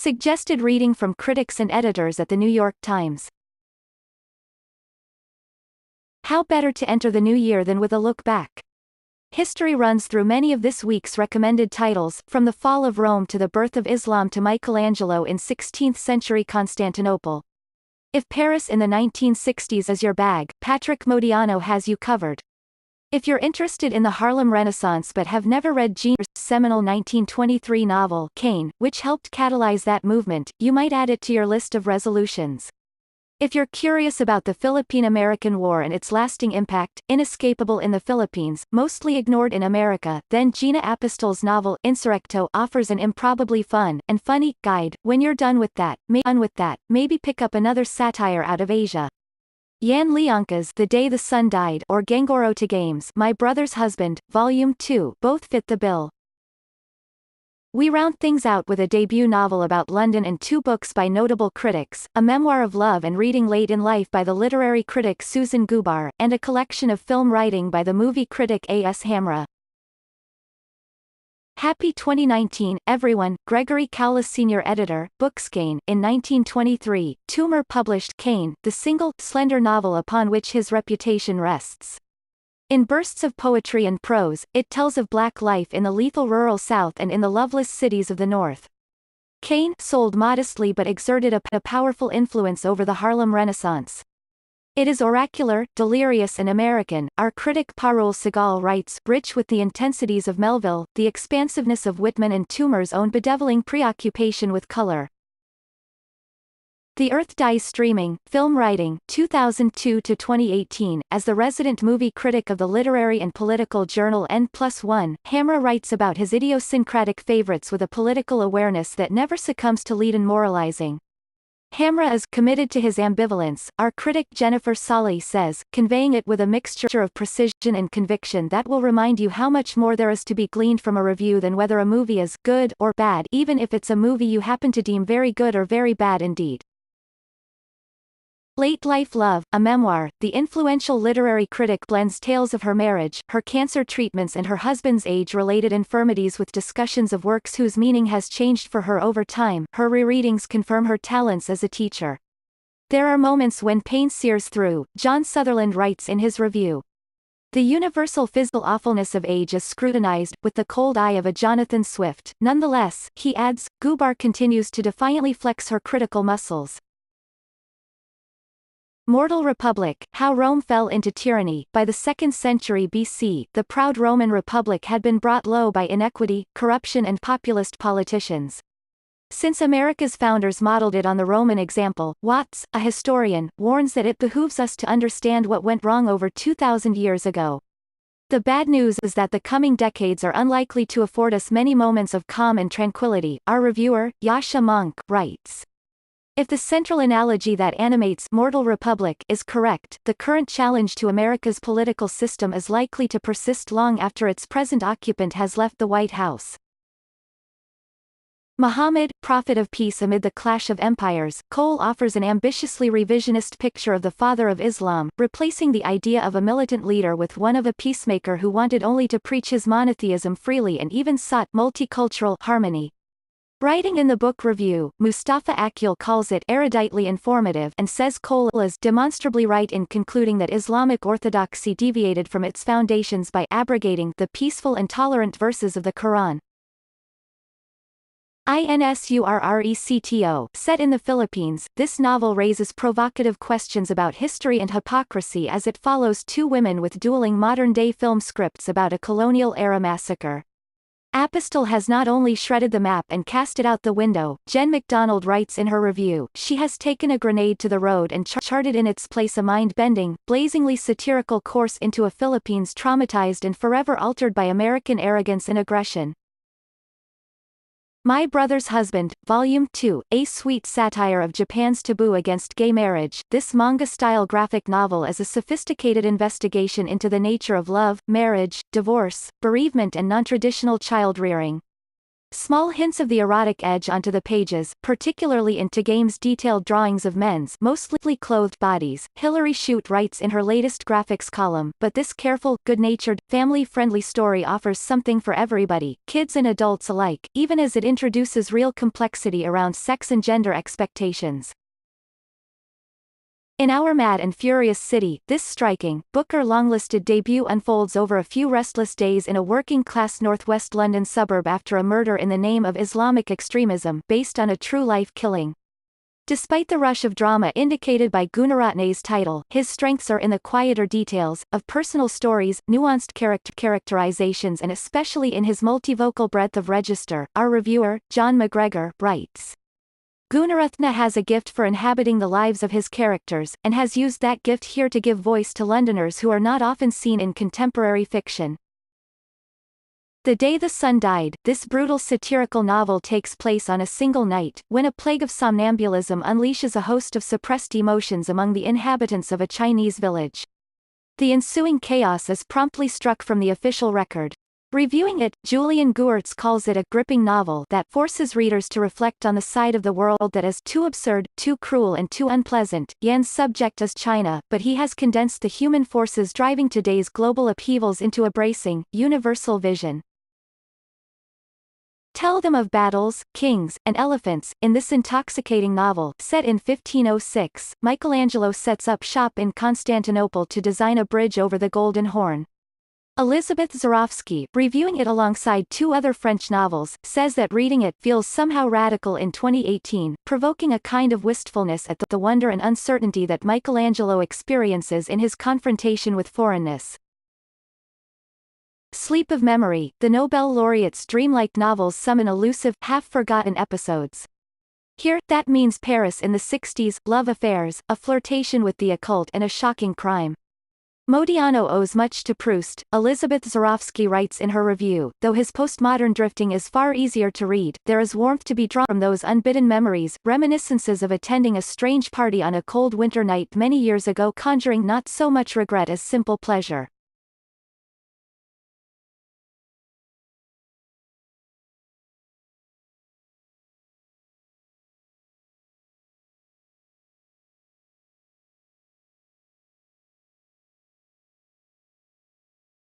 Suggested reading from critics and editors at the New York Times. How better to enter the new year than with a look back? History runs through many of this week's recommended titles, from the fall of Rome to the birth of Islam to Michelangelo in 16th-century Constantinople. If Paris in the 1960s is your bag, Patrick Modiano has you covered. If you're interested in the Harlem Renaissance but have never read Jean Austen's seminal 1923 novel, Cain, which helped catalyze that movement, you might add it to your list of resolutions. If you're curious about the Philippine-American War and its lasting impact, inescapable in the Philippines, mostly ignored in America, then Gina Apostol's novel, Insurrecto, offers an improbably fun, and funny, guide. When you're done with that, maybe pick up another satire out of Asia. Jan Leonka's The Day the Sun Died or Gengoro to Games, My Brother's Husband, Volume 2, both fit the bill. We round things out with a debut novel about London and two books by notable critics, a memoir of love and reading late in life by the literary critic Susan Gubar, and a collection of film writing by the movie critic A.S. Hamra. Happy 2019, everyone. Gregory Cowles, senior editor, Bookscape. In 1923, Toomer published Cain, the single, slender novel upon which his reputation rests. In bursts of poetry and prose, it tells of black life in the lethal rural South and in the loveless cities of the North. Cain sold modestly but exerted a powerful influence over the Harlem Renaissance. It is oracular, delirious and American, our critic Parul Segal writes, rich with the intensities of Melville, the expansiveness of Whitman and Toomer's own bedeviling preoccupation with color. The Earth Dies Streaming, Film Writing, 2002-2018, as the resident movie critic of the literary and political journal N+1, Hamra writes about his idiosyncratic favorites with a political awareness that never succumbs to leaden moralizing. Hamra is committed to his ambivalence, our critic Jennifer Solly says, conveying it with a mixture of precision and conviction that will remind you how much more there is to be gleaned from a review than whether a movie is good or bad, even if it's a movie you happen to deem very good or very bad indeed. Late Life Love, a memoir, the influential literary critic blends tales of her marriage, her cancer treatments and her husband's age-related infirmities with discussions of works whose meaning has changed for her over time. Her rereadings confirm her talents as a teacher. There are moments when pain sears through, John Sutherland writes in his review. The universal physical awfulness of age is scrutinized, with the cold eye of a Jonathan Swift. Nonetheless, he adds, Gubar continues to defiantly flex her critical muscles. Mortal Republic, How Rome Fell into Tyranny. By the 2nd century BC, the proud Roman Republic had been brought low by inequity, corruption and populist politicians. Since America's founders modeled it on the Roman example, Watts, a historian, warns that it behooves us to understand what went wrong over 2,000 years ago. The bad news is that the coming decades are unlikely to afford us many moments of calm and tranquility, our reviewer, Yasha Monk, writes. If the central analogy that animates Mortal Republic is correct, the current challenge to America's political system is likely to persist long after its present occupant has left the White House. Muhammad, Prophet of Peace amid the clash of empires, Cole offers an ambitiously revisionist picture of the father of Islam, replacing the idea of a militant leader with one of a peacemaker who wanted only to preach his monotheism freely and even sought multicultural harmony. Writing in the book review, Mustafa Akyol calls it eruditely informative and says Cole is demonstrably right in concluding that Islamic orthodoxy deviated from its foundations by abrogating the peaceful and tolerant verses of the Quran. Insurrecto, set in the Philippines, this novel raises provocative questions about history and hypocrisy as it follows two women with dueling modern-day film scripts about a colonial-era massacre. Apostol has not only shredded the map and cast it out the window, Jen McDonald writes in her review, she has taken a grenade to the road and charted in its place a mind-bending, blazingly satirical course into a Philippines traumatized and forever altered by American arrogance and aggression. My Brother's Husband, Volume 2, a sweet satire of Japan's taboo against gay marriage, this manga-style graphic novel is a sophisticated investigation into the nature of love, marriage, divorce, bereavement and non-traditional child-rearing. Small hints of the erotic edge onto the pages, particularly in Tagame's detailed drawings of men's mostly clothed bodies, Hilary Shute writes in her latest graphics column, but this careful, good-natured, family-friendly story offers something for everybody, kids and adults alike, even as it introduces real complexity around sex and gender expectations. In Our Mad and Furious City, this striking, Booker-longlisted debut unfolds over a few restless days in a working-class northwest London suburb after a murder in the name of Islamic extremism, based on a true-life killing. Despite the rush of drama indicated by Gunaratne's title, his strengths are in the quieter details, of personal stories, nuanced characterizations and especially in his multivocal breadth of register, our reviewer, John McGregor, writes. Gunaratne has a gift for inhabiting the lives of his characters, and has used that gift here to give voice to Londoners who are not often seen in contemporary fiction. The Day the Sun Died, this brutal satirical novel takes place on a single night, when a plague of somnambulism unleashes a host of suppressed emotions among the inhabitants of a Chinese village. The ensuing chaos is promptly struck from the official record. Reviewing it, Julian Guertz calls it a gripping novel that forces readers to reflect on the side of the world that is too absurd, too cruel and too unpleasant. Yan's subject is China, but he has condensed the human forces driving today's global upheavals into a bracing, universal vision. Tell them of battles, kings, and elephants. In this intoxicating novel, set in 1506, Michelangelo sets up shop in Constantinople to design a bridge over the Golden Horn. Elizabeth Zurawski, reviewing it alongside two other French novels, says that reading it feels somehow radical in 2018, provoking a kind of wistfulness at the wonder and uncertainty that Michelangelo experiences in his confrontation with foreignness. Sleep of Memory, the Nobel laureate's dreamlike novels summon elusive, half-forgotten episodes. Here, that means Paris in the 60s, love affairs, a flirtation with the occult and a shocking crime. Modiano owes much to Proust, Elizabeth Zurawski writes in her review. Though his postmodern drifting is far easier to read, there is warmth to be drawn from those unbidden memories, reminiscences of attending a strange party on a cold winter night many years ago, conjuring not so much regret as simple pleasure.